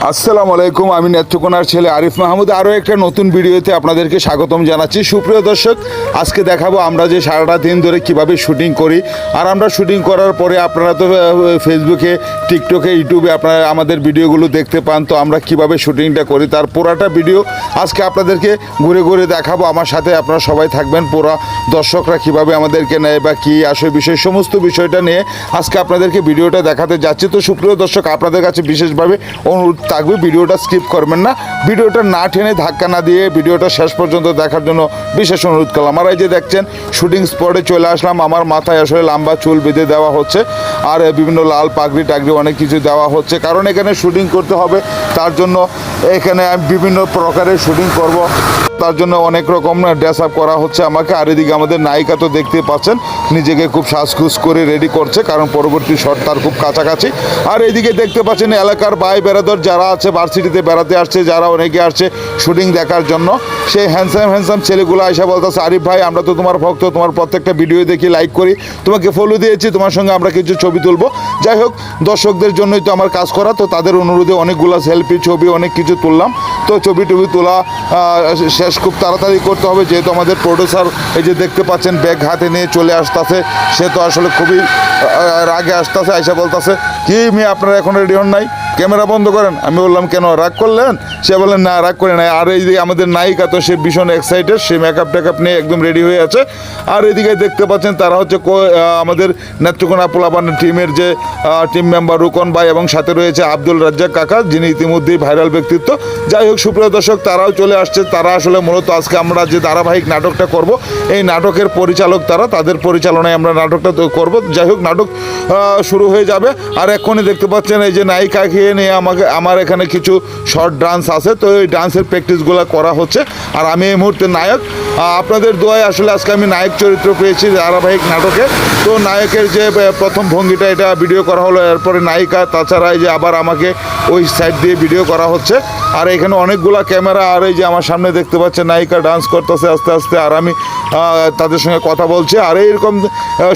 আসসালামু আলাইকুম, আমি নেত্রকোনার ছেলে আরিফ মাহমুদ আরও একটা নতুন ভিডিওতে আপনাদেরকে স্বাগতম জানাচ্ছি। সুপ্রিয় দর্শক, আজকে দেখাবো আমরা যে সারাটা দিন ধরে কিভাবে শুটিং করি। আর আমরা শুটিং করার পরে আপনারা তো ফেসবুকে, টিকটকে, ইউটিউবে আপনারা আমাদের ভিডিওগুলো দেখতে পান। তো আমরা কিভাবে শুটিংটা করি তার পুরাটা ভিডিও আজকে আপনাদেরকে ঘুরে ঘুরে দেখাবো। আমার সাথে আপনারা সবাই থাকবেন। পুরা দর্শকরা কিভাবে আমাদেরকে নেয় বা কী আসে বিষয়, সমস্ত বিষয়টা নিয়ে আজকে আপনাদেরকে ভিডিওটা দেখাতে যাচ্ছি। তো সুপ্রিয় দর্শক, আপনাদের কাছে বিশেষভাবে অনুরোধ থাকবে, ভিডিওটা স্কিপ করবেন না, ভিডিওটা না টেনে ধাক্কা না দিয়ে ভিডিওটা শেষ পর্যন্ত দেখার জন্য বিশেষ অনুরোধ করলাম। আর এই যে দেখছেন, শুটিং স্পটে চলে আসলাম। আমার মাথায় আসলে লম্বা চুল বেঁধে দেওয়া হচ্ছে, আর বিভিন্ন লাল পাগড়ি টাগড়ি অনেক কিছু দেওয়া হচ্ছে, কারণ এখানে শুটিং করতে হবে। তার জন্য এখানে আমি বিভিন্ন প্রকারের শুটিং করব, তার জন্য অনেক রকম ড্রেস আপ করা হচ্ছে আমাকে। আর এদিকে আমাদের নায়িকা তো দেখতে পাচ্ছেন নিজেকে খুব সাজগুজ করে রেডি করছে, কারণ পরবর্তী শট তার খুব কাছাকাছি। আর এদিকে দেখতে পাচ্ছেন এলাকার ভাই বেড়াদর যারা আছে, ভার্সিটিতে বেড়াতে আসছে, যারা অনেকে আসছে শুটিং দেখার জন্য, সেই হ্যান্ডসাম ছেলেগুলো আইসা বলতেছে, আরিফ ভাই আমরা তো তোমার ভক্ত, তোমার প্রত্যেকটা ভিডিও দেখি, লাইক করি, তোমাকে ফলো দিয়েছি, তোমার সঙ্গে আমরা কিছু ছবি তুলবো। যাই হোক, দর্শকদের জন্যই তো আমার কাজ করা, তো তাদের অনুরোধে অনেকগুলো সেলফি ছবি অনেক কিছু তুললাম। তো ছবি টবি তোলা শেষ খুব তাড়াতাড়ি করতে হবে, যেহেতু আমাদের প্রডিউসার এই যে দেখতে পাচ্ছেন ব্যাগ হাতে নিয়ে চলে আসতেছে। সে তো আসলে খুবই রাগে আসতেছে, আইসা বলতেছে, কি মেয়ে আপনারা এখন রেডি হন নাই, ক্যামেরা বন্ধ করেন। আমি বললাম কেন, রাগ করলেন? সে বললেন না, রাগ করে নাই। আর এই যে আমাদের নায়িকা তো সে ভীষণ এক্সাইটেড, সে মেকআপ টেকআপ নিয়ে একদম রেডি হয়ে আছে। আর এদিকে দেখতে পাচ্ছেন তারা হচ্ছে আমাদের নেত্রকোনা পোলাপানের টিমের যে টিম মেম্বার রুকন ভাই, এবং সাথে রয়েছে আব্দুল রাজ্জাক কাকা, যিনি ইতিমধ্যেই ভাইরাল ব্যক্তিত্ব। যাই হোক সুপ্রিয় দর্শক, তারাও চলে আসছে। তারা আসলে মূলত আজকে আমরা যে ধারাবাহিক নাটকটা করব, এই নাটকের পরিচালক তারা, তাদের পরিচালনায় আমরা নাটকটা তো করব। যাই হোক, নাটক শুরু হয়ে যাবে। আর এক্ষুনি দেখতে পাচ্ছেন এই যে নায়িকাকে নিয়ে আমার এখানে কিছু শর্ট ডান্স আছে, তো এই ডান্সের প্র্যাকটিসগুলো করা হচ্ছে। আর আমি এই মুহূর্তে নায়ক। আপনাদের দোয়ায় আসলে আজকে আমি নায়ক চরিত্র পেয়েছি ধারাবাহিক নাটকে। তো নায়কের যে প্রথম ভঙ্গিটা, এটা ভিডিও করা হলো, এরপরে নায়িকা, তাছাড়া এই যে আবার আমাকে ওই সাইড দিয়ে ভিডিও করা হচ্ছে। আর এখানে অনেকগুলা ক্যামেরা, আর এই যে আমার সামনে দেখতে পাচ্ছেন নায়িকা ডান্স করতেছে আস্তে আস্তে, আর আমি তাদের সঙ্গে কথা বলছি। আর এইরকম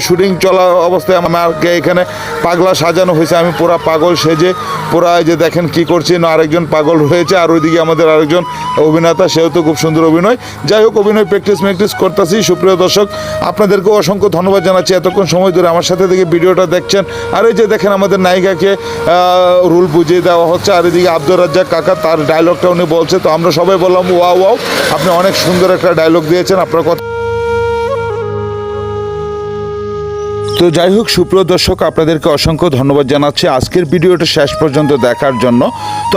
শুটিং চলা অবস্থায় আমাকে এখানে পাগলা সাজানো হয়েছে। আমি পুরা পাগল সেজে পুরা এই যে দেখেন কি করছি, না আরেকজন পাগল রয়েছে। আর ওইদিকে আমাদের আরেকজন অভিনেতা, সেও তো খুব সুন্দর অভিনয়। যাই হোক, অভিনয় প্র্যাকটিস করতেছি। সুপ্রিয় দর্শক, আপনাদেরকেও অসংখ্য ধন্যবাদ জানাচ্ছি এতক্ষণ সময় ধরে আমার সাথে থেকে ভিডিওটা দেখছেন। আর এই যে দেখেন আমাদের নায়িকাকে রুল বুঝিয়ে দেওয়া হচ্ছে। আর এদিকে আব্দুল রাজ্জাক কাকা, তার ডায়লগটা উনি বলছে, তো আমরা সবাই বললাম ওয়াও ওয়াও, আপনি অনেক সুন্দর একটা ডায়লগ দিয়েছেন, আপনার কথা। তো যাই হোক সুপ্রিয় দর্শক, আপনাদেরকে অসংখ্য ধন্যবাদ জানাচ্ছি আজকের ভিডিওটা শেষ পর্যন্ত দেখার জন্য। তো